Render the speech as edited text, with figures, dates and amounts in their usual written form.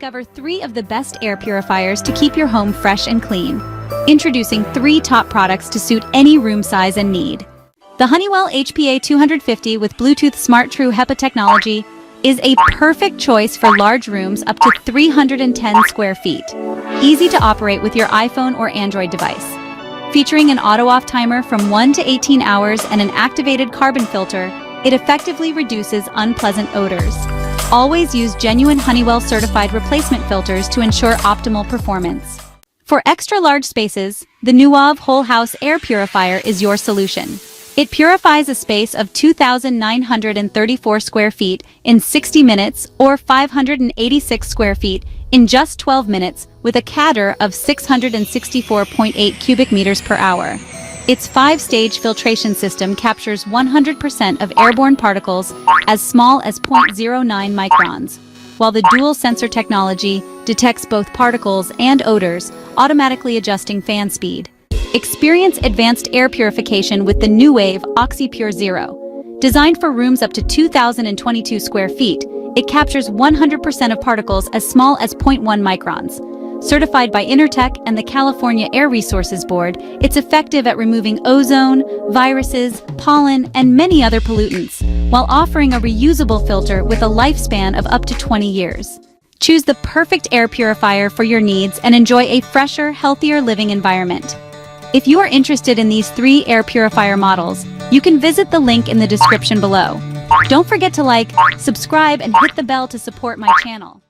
Discover 3 of the best air purifiers to keep your home fresh and clean. Introducing 3 top products to suit any room size and need. The Honeywell HPA 250 with Bluetooth Smart True HEPA technology is a perfect choice for large rooms up to 310 square feet. Easy to operate with your iPhone or Android device. Featuring an auto-off timer from 1 to 18 hours and an activated carbon filter, it effectively reduces unpleasant odors. Always use genuine Honeywell certified replacement filters to ensure optimal performance. For extra large spaces, the Nuov Whole House Air Purifier is your solution. It purifies a space of 2,934 square feet in 60 minutes or 586 square feet in just 12 minutes with a CADR of 664.8 cubic meters per hour. Its 5-stage filtration system captures 100% of airborne particles as small as 0.09 microns, while the dual sensor technology detects both particles and odors, automatically adjusting fan speed. Experience advanced air purification with the NuWave OxyPure Zero. Designed for rooms up to 2,022 square feet, it captures 100% of particles as small as 0.1 microns. Certified by Intertech and the California Air Resources Board, it's effective at removing ozone, viruses, pollen, and many other pollutants, while offering a reusable filter with a lifespan of up to 20 years. Choose the perfect air purifier for your needs and enjoy a fresher, healthier living environment. If you are interested in these 3 air purifier models, you can visit the link in the description below. Don't forget to like, subscribe, and hit the bell to support my channel.